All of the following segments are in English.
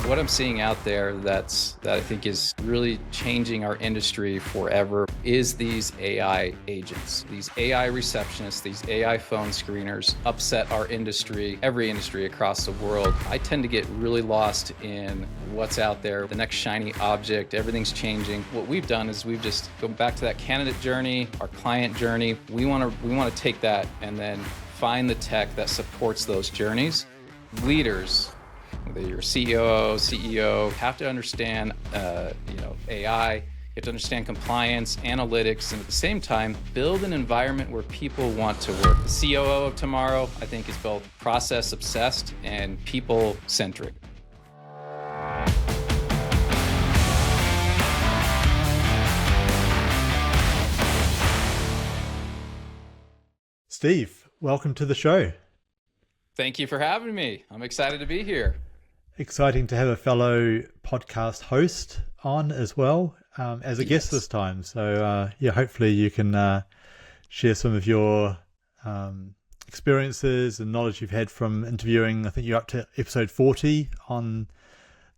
What I'm seeing out there that I think is really changing our industry forever is these AI agents, these AI receptionists, these AI phone screeners upset our industry, every industry across the world. I tend to get really lost in what's out there, the next shiny object, everything's changing. What we've done is we've just gone back to that candidate journey, our client journey. We want to take that and then find the tech that supports those journeys. Leaders, whether you're CEO, have to understand AI, you have to understand compliance, analytics, and at the same time, build an environment where people want to work. The COO of tomorrow, I think, is both process obsessed and people centric. Steve, welcome to the show. Thank you for having me. I'm excited to be here. Exciting to have a fellow podcast host on as well, as a guest this time. So hopefully you can share some of your experiences and knowledge you've had from interviewing. I think you're up to episode 40 on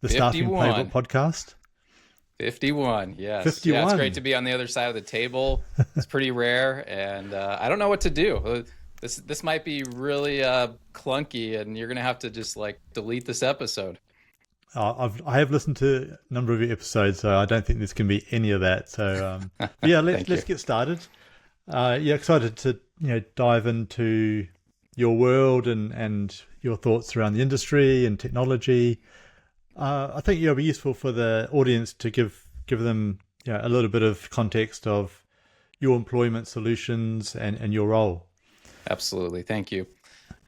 the 51. Staffing Playbook podcast. 51, yes. 51. Yeah, it's great to be on the other side of the table. It's pretty rare, and I don't know what to do. This might be really clunky, and you're going to have to just delete this episode. I have listened to a number of your episodes, so I don't think this can be any of that. So let's get started. Excited to dive into your world and your thoughts around the industry and technology. I think it'll be useful for the audience to give them a little bit of context of your employment solutions and your role. Absolutely. Thank you.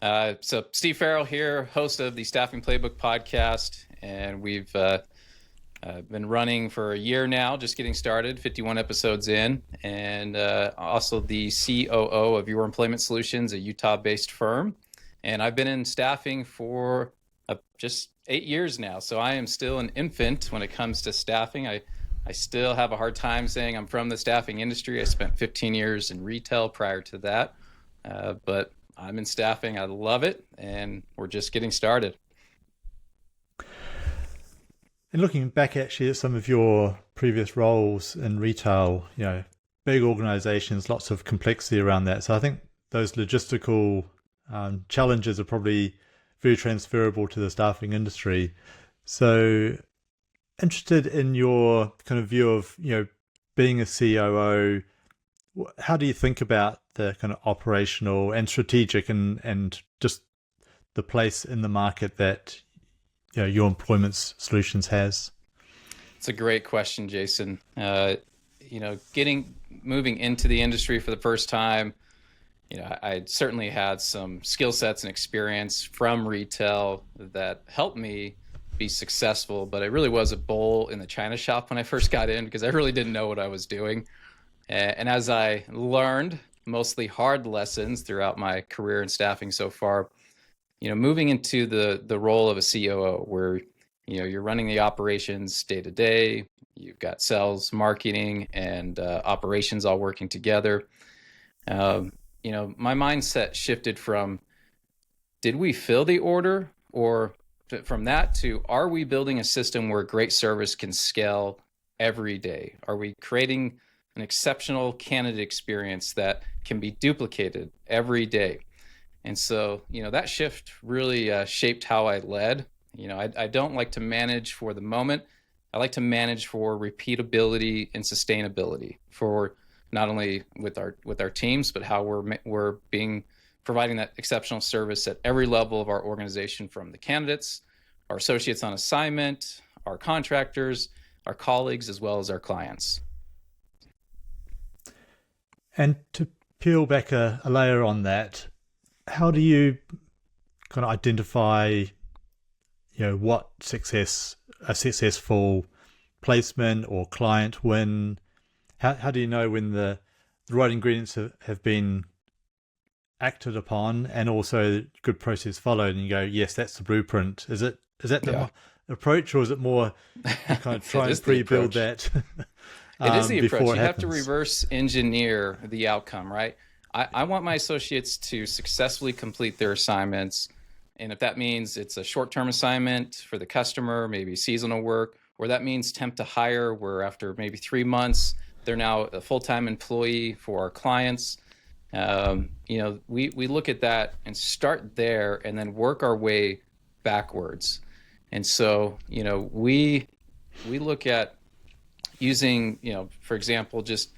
So Steve Farrell here, host of the Staffing Playbook podcast, and we've been running for a year now, just getting started, 51 episodes in, and also the COO of Your Employment Solutions, a Utah-based firm. And I've been in staffing for just 8 years now, so I am still an infant when it comes to staffing. I still have a hard time saying I'm from the staffing industry. I spent 15 years in retail prior to that. But I'm in staffing. I love it, and we're just getting started. And looking back actually at some of your previous roles in retail, big organizations, lots of complexity around that. So I think those logistical challenges are probably very transferable to the staffing industry. So interested in your kind of view of, being a COO, how do you think about the kind of operational and strategic and just the place in the market that your employment solutions has? It's a great question, Jason. Moving into the industry for the first time, I certainly had some skill sets and experience from retail that helped me be successful, but it really was a bull in the china shop when I first got in because I really didn't know what I was doing. And as I learned mostly hard lessons throughout my career in staffing so far, moving into the role of a COO where, you're running the operations day to day, you've got sales, marketing, and operations all working together. My mindset shifted from, did we fill the order? Or from that to, are we building a system where great service can scale every day? Are we creating an exceptional candidate experience that can be duplicated every day? And so, that shift really shaped how I led. I don't like to manage for the moment. I like to manage for repeatability and sustainability for not only with our teams, but how we're providing that exceptional service at every level of our organization, from the candidates, our associates on assignment, our contractors, our colleagues, as well as our clients. And to peel back a layer on that, how do you kind of identify, what a successful placement or client win? How do you know when the right ingredients have been acted upon and also good process followed, and you go, yes, that's the blueprint? Is that the approach, or is it more kind of try and pre-build that? It is the approach. You have to reverse engineer the outcome, right? I want my associates to successfully complete their assignments And if that means it's a short-term assignment for the customer, maybe seasonal work, or that means temp to hire, where after maybe 3 months, they're now a full-time employee for our clients. We look at that and start there and then work our way backwards. And so, we look at using, for example, just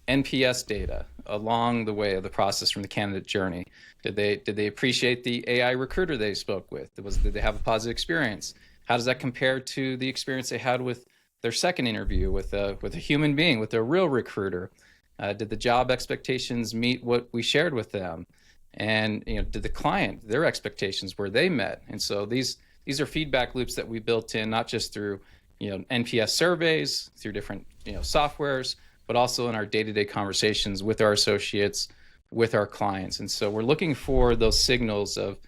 NPS data along the way of the process from the candidate journey. Did they appreciate the AI recruiter they spoke with? Did they have a positive experience? How does that compare to the experience they had with their second interview with a human being, with a real recruiter? Did the job expectations meet what we shared with them? And did the client, their expectations, were they met? And so these are feedback loops that we built in, not just through NPS surveys, through different softwares, but also in our day-to-day conversations with our associates, with our clients. And so we're looking for those signals of,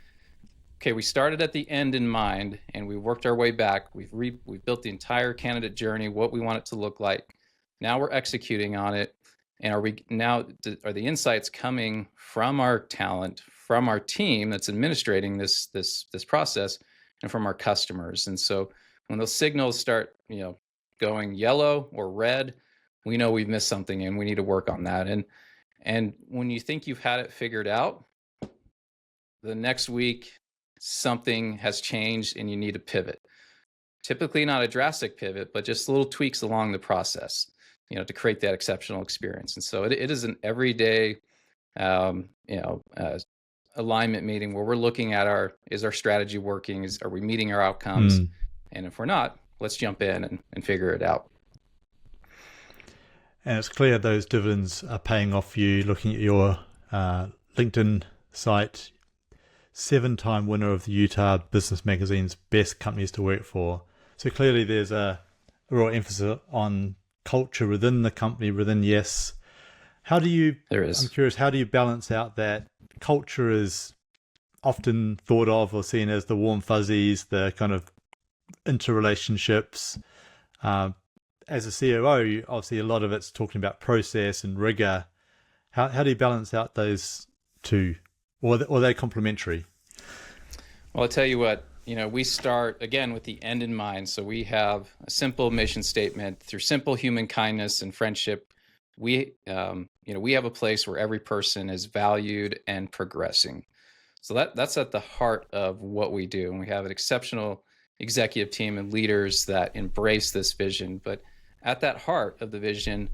okay, we started at the end in mind and we worked our way back. We've built the entire candidate journey, what we want it to look like. Now we're executing on it. And are the insights coming from our talent, from our team that's administrating this process, and from our customers? And so when those signals start, going yellow or red, we know we've missed something and we need to work on that. And when you think you've had it figured out, the next week something has changed and you need to pivot. Typically not a drastic pivot, but just little tweaks along the process, to create that exceptional experience. And so it is an everyday, alignment meeting where we're looking at is our strategy working? Are we meeting our outcomes? And if we're not, let's jump in and figure it out. And it's clear those dividends are paying off for you. Looking at your LinkedIn site, 7-time winner of the Utah Business Magazine's Best Companies to Work For. So clearly there's a real emphasis on culture within the company, within Yes. There is. I'm curious, how do you balance out that culture is often thought of or seen as the warm fuzzies, the kind of interrelationships? As a COO, obviously a lot of it's talking about process and rigor. How do you balance out those two, or are they complementary? Well, I'll tell you what, we start again with the end in mind. So we have a simple mission statement. Through simple human kindness and friendship, we have a place where every person is valued and progressing. So that's at the heart of what we do. And we have an exceptional executive team and leaders that embrace this vision. But at that heart of the vision,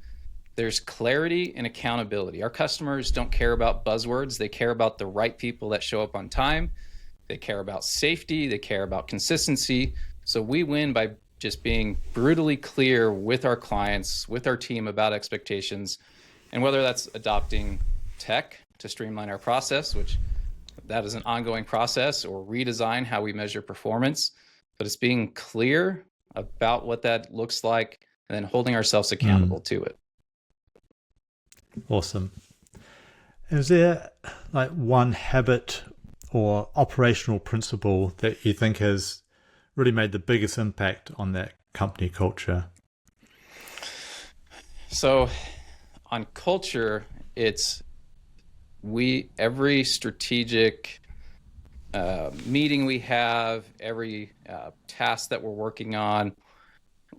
there's clarity and accountability. Our customers don't care about buzzwords. They care about the right people that show up on time. They care about safety. They care about consistency. So we win by just being brutally clear with our clients, with our team about expectations. And whether that's adopting tech to streamline our process, which that is an ongoing process, or redesign how we measure performance, but it's being clear about what that looks like and then holding ourselves accountable to it. Awesome. Is there like one habit or operational principle that you think has really made the biggest impact on that company culture? So on culture, it's every strategic meeting we have, every task that we're working on,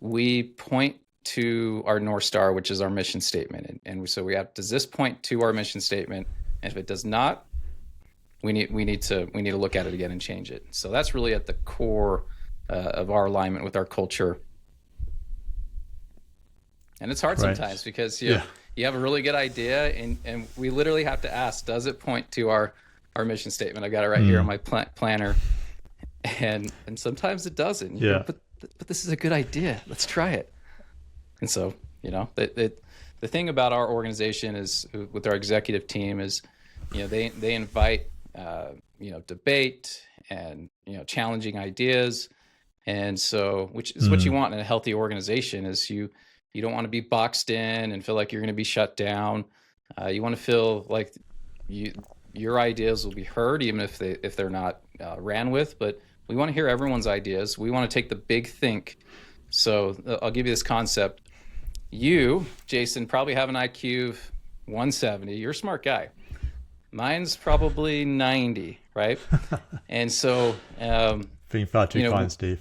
we point to our North Star, which is our mission statement. And so does this point to our mission statement? And if it does not, we need to look at it again and change it. So that's really at the core of our alignment with our culture. And it's hard sometimes because you have a really good idea and we literally have to ask, does it point to our mission statement? I got it right here on my planner. And sometimes it doesn't. But this is a good idea. Let's try it. And so, the thing about our organization is, with our executive team, is, they invite, debate and, challenging ideas. And so, which is what you want in a healthy organization, is you don't want to be boxed in and feel like you're going to be shut down. You want to feel like your ideas will be heard, even if they're not ran with. But we want to hear everyone's ideas. We want to take the big think. So I'll give you this concept. You, Jason, probably have an IQ of 170. You're a smart guy. Mine's probably 90. right? And so, being far too kind, Steve.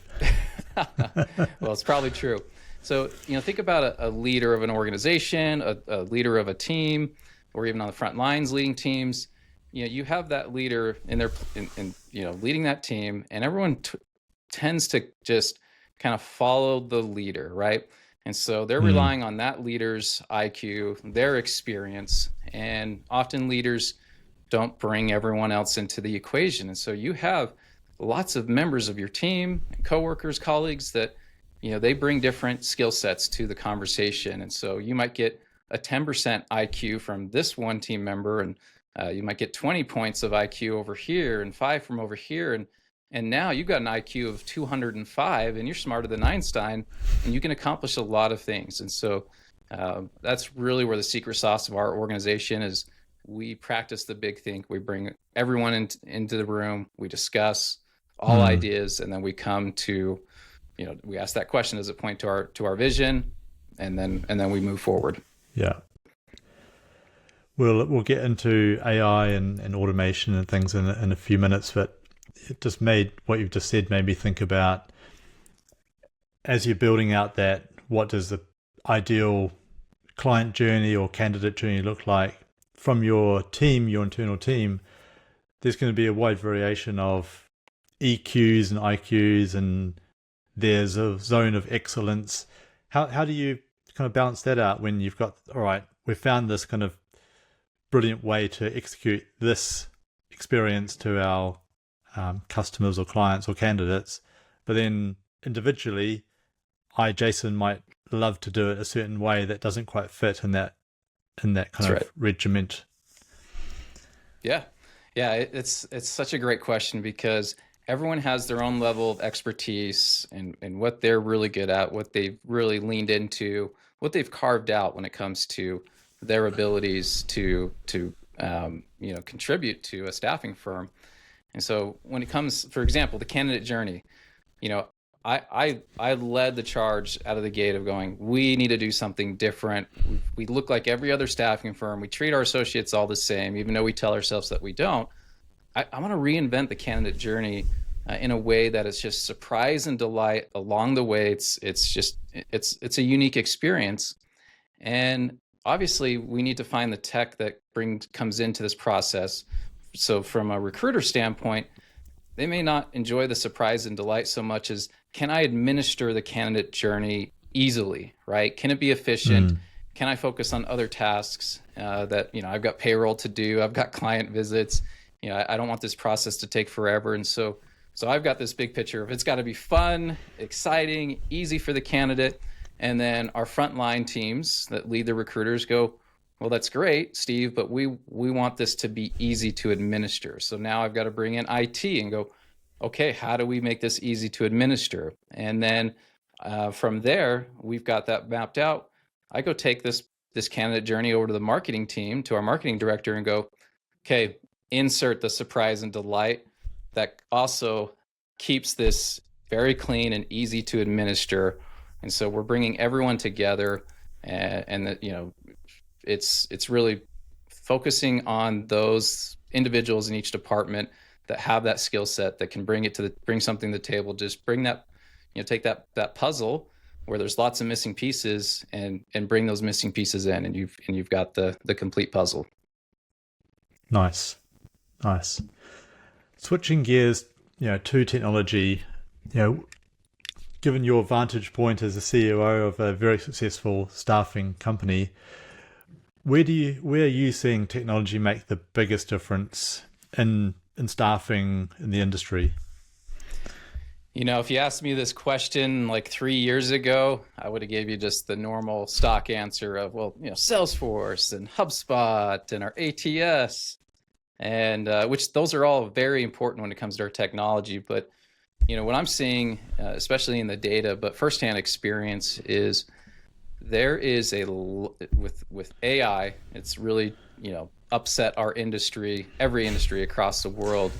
well, it's probably true. So, think about a leader of an organization, a leader of a team, or even on the front lines leading teams. You have that leader leading that team, and everyone tends to just kind of follow the leader, right? And so they're relying on that leader's IQ, their experience, and often leaders don't bring everyone else into the equation. And so you have lots of members of your team, coworkers, colleagues that, they bring different skill sets to the conversation. And so you might get a 10% IQ from this one team member, and you might get 20 points of IQ over here and 5 from over here. And now you've got an IQ of 205 and you're smarter than Einstein, and you can accomplish a lot of things. And so that's really where the secret sauce of our organization is. We practice the big think. We bring everyone into the room. We discuss all ideas, and then we come to, we ask that question, does it point to our vision? And then we move forward. Yeah. We'll get into AI and automation and things in a few minutes, but it just what you've just said made me think about, as you're building out that, what does the ideal client journey or candidate journey look like from your team, your internal team? There's going to be a wide variation of EQs and IQs, and there's a zone of excellence. How do you kind of balance that out when you've got, all right, we've found this kind of brilliant way to execute this experience to our customers or clients or candidates, but then individually, Jason, might love to do it a certain way that doesn't quite fit in that kind of regiment. Yeah, it's such a great question, because everyone has their own level of expertise and what they're really good at, what they've really leaned into, what they've carved out when it comes to their abilities to contribute to a staffing firm. And so when it comes, for example, the candidate journey, I led the charge out of the gate of going, we need to do something different. We look like every other staffing firm. We treat our associates all the same, even though we tell ourselves that we don't. I want to reinvent the candidate journey in a way that is just surprise and delight along the way. It's a unique experience. And obviously we need to find the tech that comes into this process. So from a recruiter standpoint, they may not enjoy the surprise and delight so much as, can I administer the candidate journey easily, right? Can it be efficient? Can I focus on other tasks that, I've got payroll to do, I've got client visits, I don't want this process to take forever. And so I've got this big picture of, it's got to be fun, exciting, easy for the candidate. And then our frontline teams that lead the recruiters go, well, that's great, Steve, but we want this to be easy to administer. So now I've got to bring in IT and go, okay, how do we make this easy to administer? And then from there, we've got that mapped out. I go take this candidate journey over to the marketing team, to our marketing director, and go, okay, insert the surprise and delight that also keeps this very clean and easy to administer. And so we're bringing everyone together, and that, it's really focusing on those individuals in each department that have that skill set, that can bring something to the table. Just bring that, take that puzzle where there's lots of missing pieces, and bring those missing pieces in, and you've got the complete puzzle. Nice. Switching gears, to technology, given your vantage point as a CEO of a very successful staffing company, where are you seeing technology make the biggest difference in staffing in the industry? If you asked me this question like 3 years ago, I would have gave you just the normal stock answer of, Salesforce and HubSpot and our ATS, and which those are all very important when it comes to our technology. But what I'm seeing, especially in the data, but firsthand experience, is there is with AI, it's really upset our industry, every industry across the world.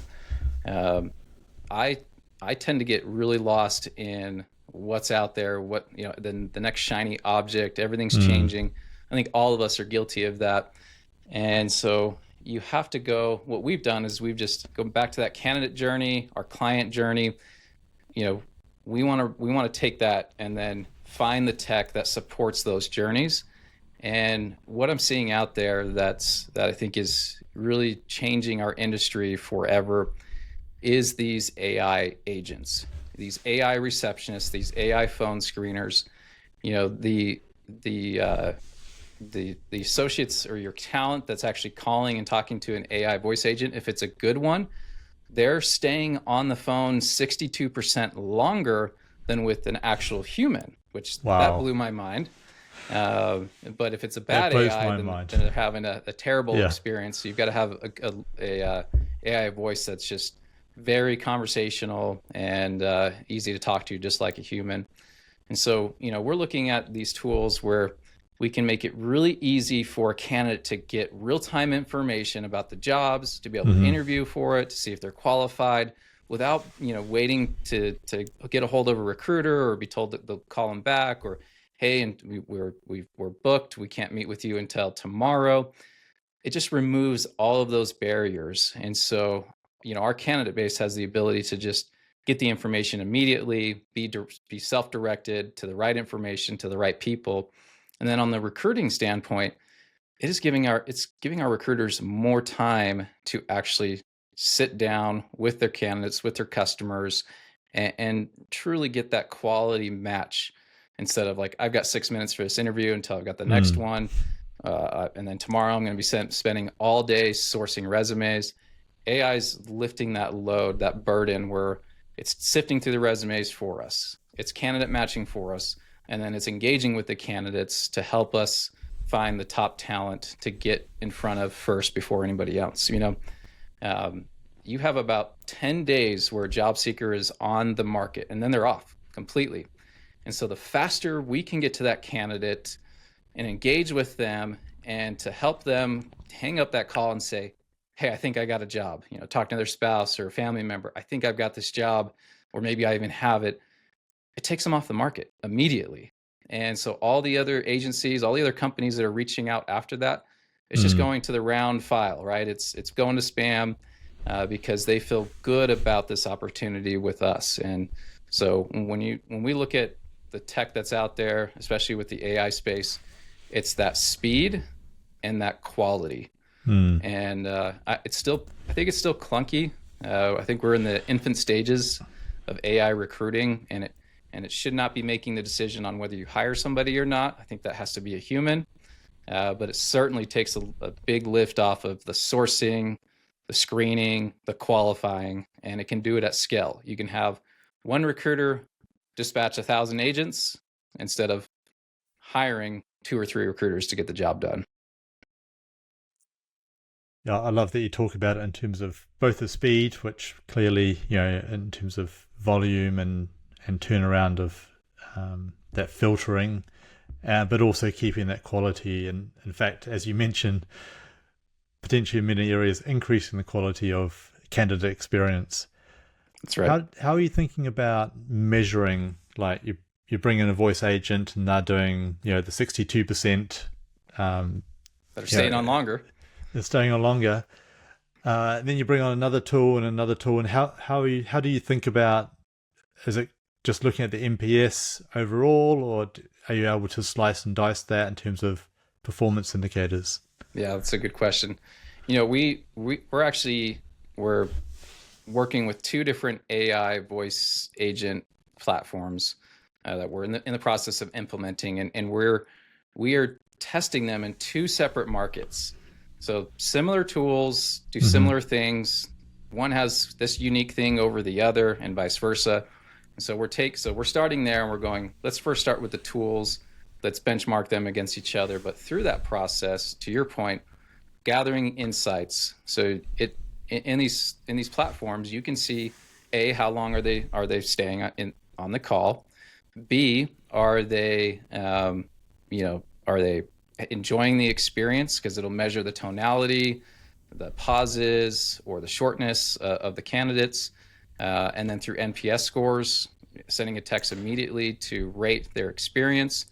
I tend to get really lost in what's out there, the next shiny object. Everything's changing. I think all of us are guilty of that. And so you have to go, what we've done is we've just gone back to that candidate journey, our client journey. We want to take that and then find the tech that supports those journeys. And what I'm seeing out there that I think is really changing our industry forever is these AI agents, these AI receptionists, these AI phone screeners. The associates or your talent that's actually calling and talking to an AI voice agent, if it's a good one, they're staying on the phone 62% longer than with an actual human, which that blew my mind. But if it's a bad AI, then they're having a terrible experience. So you've got to have a AI voice that's just very conversational and easy to talk to, just like a human. And so, we're looking at these tools where we can make it really easy for a candidate to get real-time information about the jobs, to be able to interview for it, to see if they're qualified, without waiting to get a hold of a recruiter or be told that they'll call them back, or hey, and we're booked, we can't meet with you until tomorrow. It just removes all of those barriers. And so, our candidate base has the ability to just get the information immediately, be self-directed to the right information, to the right people. And then on the recruiting standpoint, it's giving our recruiters more time to actually sit down with their candidates, with their customers, and truly get that quality match, instead of like, I've got 6 minutes for this interview until I've got the next one. And then tomorrow I'm going to be spending all day sourcing resumes. AI's lifting that load, that burden, where it's sifting through the resumes for us. It's candidate matching for us. And then it's engaging with the candidates to help us find the top talent to get in front of first before anybody else. You have about 10 days where a job seeker is on the market, and then they're off completely. And so the faster we can get to that candidate and engage with them, and to help them hang up that call and say, hey, I think I got a job, talking to their spouse or family member, I think I've got this job, or maybe I even have it. It takes them off the market immediately. And so all the other agencies, all the other companies that are reaching out after that, it's just going to the round file, right? It's going to spam because they feel good about this opportunity with us. And so when we look at the tech that's out there, especially with the AI space, it's that speed and that quality. And I think it's still clunky. I think we're in the infant stages of AI recruiting, and it should not be making the decision on whether you hire somebody or not. I think that has to be a human, but it certainly takes a big lift off of the sourcing, the screening, the qualifying, and it can do it at scale. You can have one recruiter dispatch 1,000 agents instead of hiring 2 or 3 recruiters to get the job done. Yeah, I love that you talk about it in terms of both the speed, which clearly, in terms of volume and turnaround of that filtering, but also keeping that quality. And in fact, as you mentioned, potentially in many areas, increasing the quality of candidate experience. That's right. How are you thinking about measuring, like you bring in a voice agent and they're doing, the 62%. That are staying on longer. They're staying on longer. Then you bring on another tool and another tool. And how do you think about, is it just looking at the NPS overall, or are you able to slice and dice that in terms of performance indicators? Yeah, that's a good question. We're working with 2 different AI voice agent platforms that we're in the process of implementing, and we are testing them in 2 separate markets. So similar tools do similar things. One has this unique thing over the other, and vice versa. And so we're starting there, and we're going, let's first start with the tools. Let's benchmark them against each other. But through that process, to your point, gathering insights. So in these platforms, you can see A, how long are they staying on the call? B, are they enjoying the experience? Because it'll measure the tonality, the pauses, or the shortness of the candidates. And then through NPS scores, sending a text immediately to rate their experience.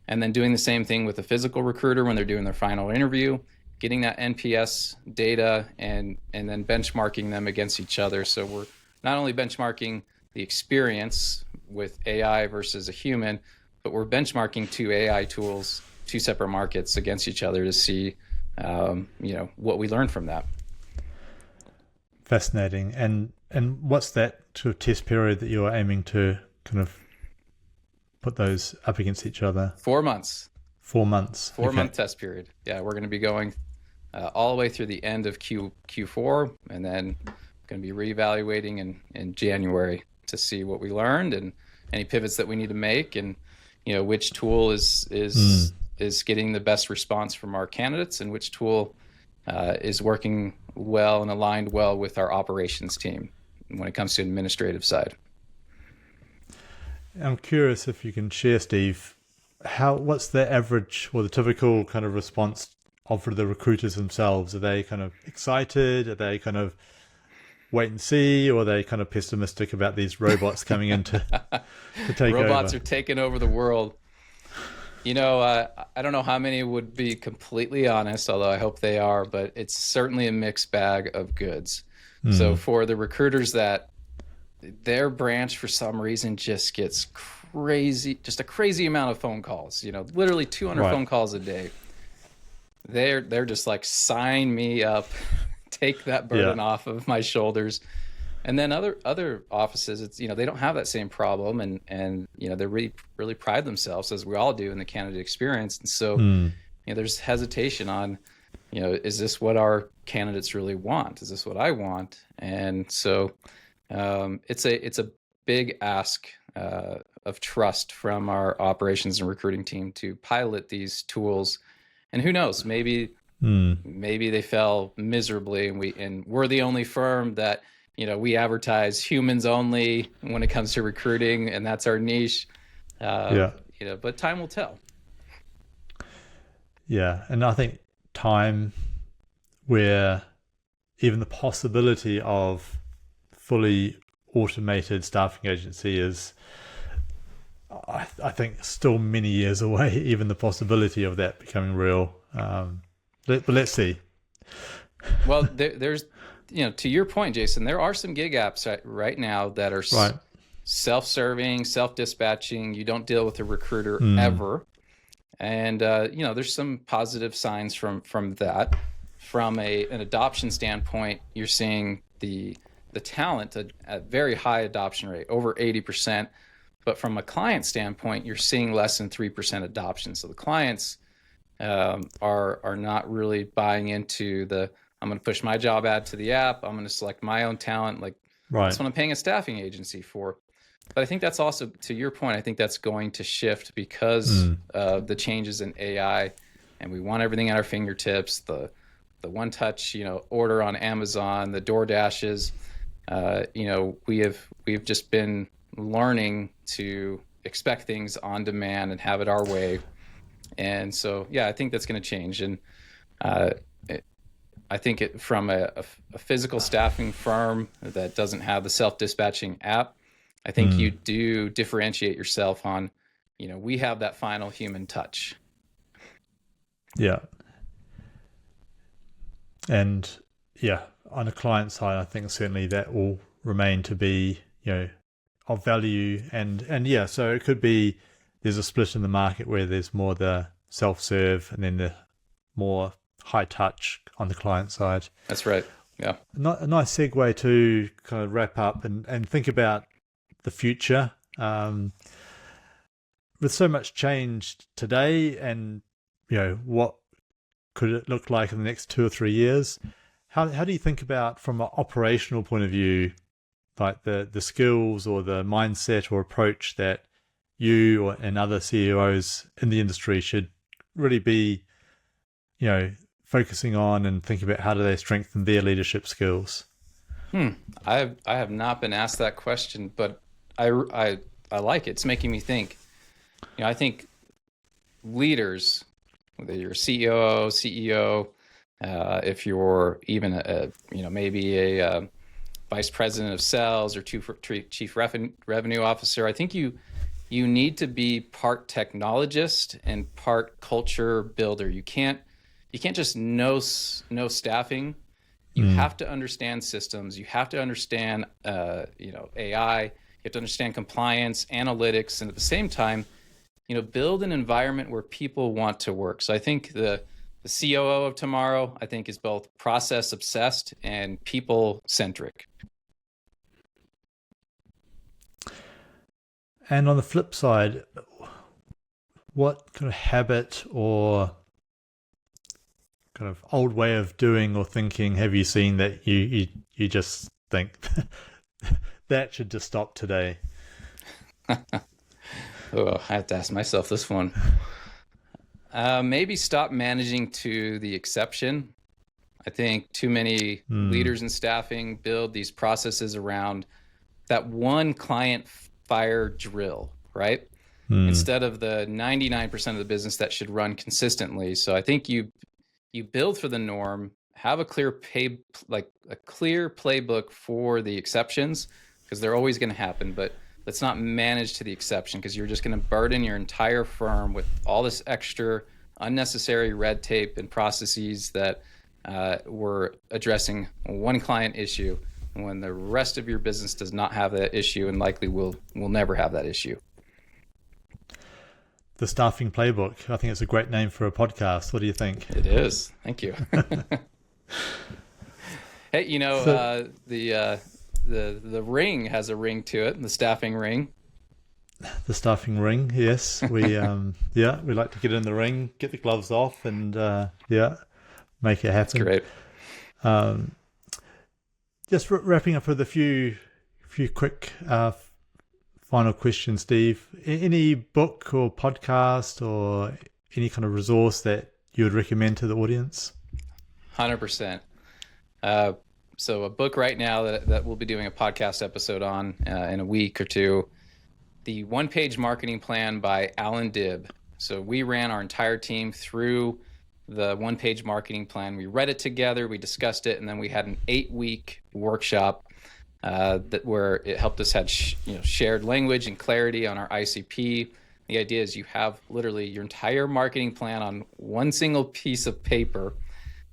And then doing the same thing with a physical recruiter when they're doing their final interview, getting that NPS data and then benchmarking them against each other. So we're not only benchmarking the experience with AI versus a human, but we're benchmarking two AI tools, two separate markets against each other to see, what we learned from that. Fascinating. And what's that sort of test period that you're aiming to kind of put those up against each other? 4 months. 4 months. 4-month test period. Yeah, we're going to be going all the way through the end of Q4, and then going to be reevaluating in January to see what we learned and any pivots that we need to make, and which tool is getting the best response from our candidates, and which tool is working well and aligned well with our operations team when it comes to administrative side. I'm curious if you can share, Steve, what's the average or the typical kind of response of the recruiters themselves? Are they kind of excited? Are they kind of wait and see, or are they kind of pessimistic about these robots coming in to take over? Robots are taking over the world. I don't know how many would be completely honest, although I hope they are, but it's certainly a mixed bag of goods. So for the recruiters that their branch for some reason just gets crazy, just a crazy amount of phone calls, literally 200 phone calls a day. They're just like, sign me up, take that burden off of my shoulders. And then other offices, it's, they don't have that same problem, and they really pride themselves, as we all do, in the candidate experience. And so there's hesitation on, is this what our candidates really want? Is this what I want? And so it's a big ask of trust from our operations and recruiting team to pilot these tools. And who knows, maybe they fell miserably, and we're the only firm that we advertise humans only when it comes to recruiting, and that's our niche. But time will tell. Yeah, and I think time where even the possibility of fully automated staffing agency is, I think, still many years away, even the possibility of that becoming real. But let's see. Well, there's, to your point, Jason, there are some gig apps right now that are self-serving, self-dispatching. You don't deal with a recruiter ever. And, there's some positive signs from that. From an adoption standpoint, you're seeing the talent at very high adoption rate, over 80%. But from a client standpoint, you're seeing less than 3% adoption. So the clients are not really buying into I'm going to push my job ad to the app, I'm going to select my own talent. That's what I'm paying a staffing agency for. But I think that's also, to your point, I think that's going to shift because of the changes in AI, and we want everything at our fingertips. The one-touch, order on Amazon, the DoorDashes. We've just been learning to expect things on demand and have it our way. And so, I think that's going to change. And I think from a physical staffing firm that doesn't have the self-dispatching app, I think you do differentiate yourself on, we have that final human touch. Yeah. And on the client side, I think certainly that will remain to be, of value. And so it could be there's a split in the market where there's more the self-serve and then the more high touch on the client side. That's right. Yeah. A nice segue to kind of wrap up and think about the future. With so much change today, and what could it look like in the next 2 or 3 years? How do you think about, from an operational point of view, like the skills or the mindset or approach that you and other CEOs in the industry should really be, focusing on and thinking about how do they strengthen their leadership skills? I have not been asked that question, but I like it. It's making me think. I think leaders, whether you're a CEO, if you're even maybe a vice president of sales or chief revenue officer, I think you need to be part technologist and part culture builder. You can't you can't just know staffing. You have to understand systems. You have to understand, AI. You have to understand compliance, analytics, and at the same time, build an environment where people want to work. So I think the COO of tomorrow, I think, is both process obsessed and people centric. And on the flip side, what kind of habit or kind of old way of doing or thinking have you seen that you just think that should just stop today? Oh, I have to ask myself this one. Maybe stop managing to the exception. I think too many leaders in staffing build these processes around that one client fire drill, right? Instead of the 99% of the business that should run consistently. So I think you build for the norm, have a clear playbook for the exceptions, because they're always going to happen, but let's not manage to the exception, because you're just going to burden your entire firm with all this extra unnecessary red tape and processes that we're addressing one client issue when the rest of your business does not have that issue and likely will never have that issue. The Staffing Playbook. I think it's a great name for a podcast. What do you think? It is. Thank you. Hey, the ring has a ring to it, the staffing ring. The staffing ring, yes. We we like to get in the ring, get the gloves off, and make it happen. That's great. Just wrapping up with a few quick final questions, Steve. Any book or podcast or any kind of resource that you would recommend to the audience? 100%. So a book right now that we'll be doing a podcast episode on in a week or two, The One-Page Marketing Plan by Alan Dibb. So we ran our entire team through the one-page marketing plan. We read it together, we discussed it, and then we had an 8-week workshop where it helped us have shared language and clarity on our ICP. The idea is you have literally your entire marketing plan on one single piece of paper.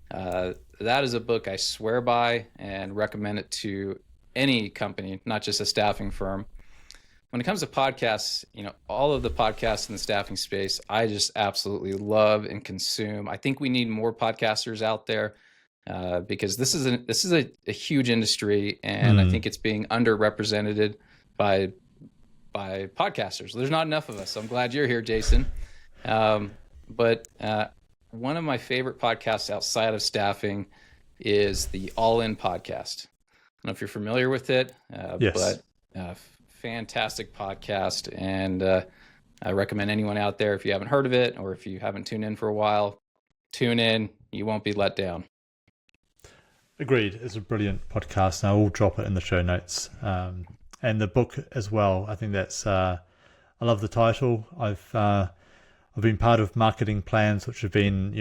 That is a book I swear by and recommend it to any company, not just a staffing firm. When it comes to podcasts, all of the podcasts in the staffing space, I just absolutely love and consume. I think we need more podcasters out there because this is a huge industry, and I think it's being underrepresented by podcasters. There's not enough of us. So I'm glad you're here, Jason. But one of my favorite podcasts outside of staffing is the All In podcast. I don't know if you're familiar with it, yes. But fantastic podcast, and I recommend anyone out there, if you haven't heard of it or if you haven't tuned in for a while, tune in. You won't be let down. Agreed. It's a brilliant podcast, and I will drop it in the show notes. And the book as well. I think that's I love the title. I've been part of marketing plans which have been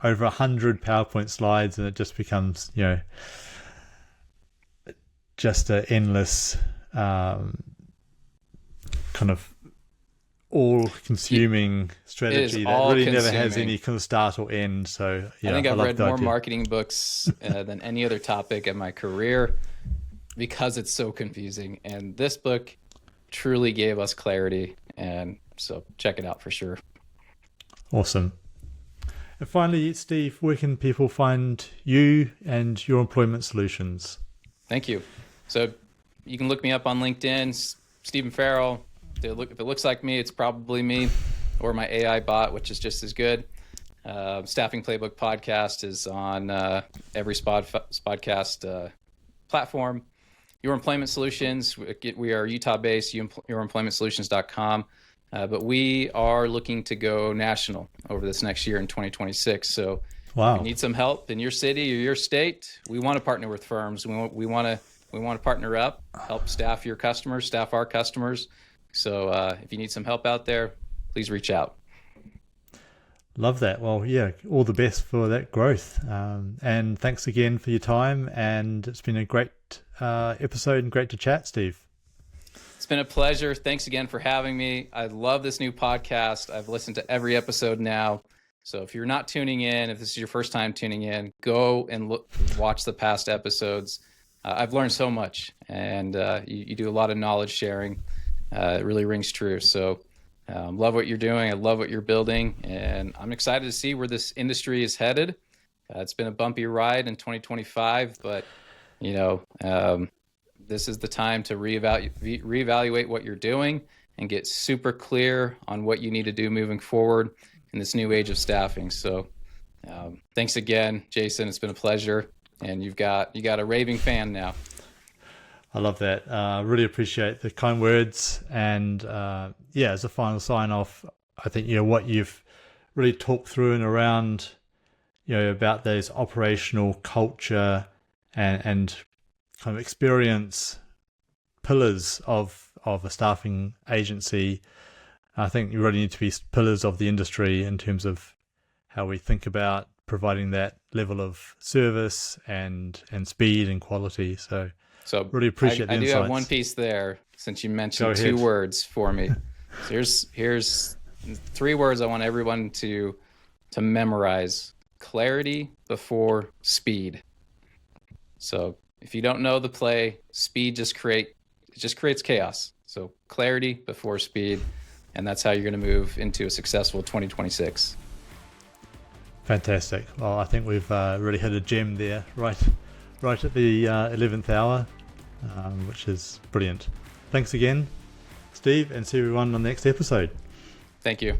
over 100 PowerPoint slides, and it just becomes just an endless kind of all-consuming strategy that really never has any kind of start or end. So I think I've read more marketing books than any other topic in my career because it's so confusing. And this book truly gave us clarity. And so check it out for sure. Awesome. And finally, Steve, where can people find you and your employment solutions? Thank you. So you can look me up on LinkedIn, Stephen Farrell. If it looks like me, it's probably me, or my AI bot, which is just as good. Staffing Playbook podcast is on every podcast platform. Your Employment Solutions, we are Utah-based, youremploymentsolutions.com. But we are looking to go national over this next year in 2026. So if you need some help in your city or your state, we want to partner with firms. We want to partner up, help staff your customers, staff our customers. So if you need some help out there, please reach out. Love that. Well, yeah, all the best for that growth. And thanks again for your time. And it's been a great episode and great to chat, Steve. It's been a pleasure. Thanks again for having me. I love this new podcast. I've listened to every episode now. So if you're not tuning in, if this is your first time tuning in, go and watch the past episodes. I've learned so much, and you do a lot of knowledge sharing. It really rings true. So love what you're doing. I love what you're building, and I'm excited to see where this industry is headed. It's been a bumpy ride in 2025, but this is the time to reevaluate what you're doing and get super clear on what you need to do moving forward in this new age of staffing. So thanks again, Jason. It's been a pleasure, and you got a raving fan now. I love that. Really appreciate the kind words. And as a final sign off, I think, what you've really talked through and around, about those operational culture and kind of experience pillars of a staffing agency. I think you really need to be pillars of the industry in terms of how we think about providing that level of service and speed and quality. So really appreciate the insights. I do have one piece there, since you mentioned two words for me. So here's 3 words I want everyone to memorize: clarity before speed. So if you don't know the play, speed just creates chaos. So clarity before speed, and that's how you're going to move into a successful 2026. Fantastic. Well, I think we've really hit a gem there, right at the 11th hour, which is brilliant. Thanks again, Steve, and see everyone on the next episode. Thank you.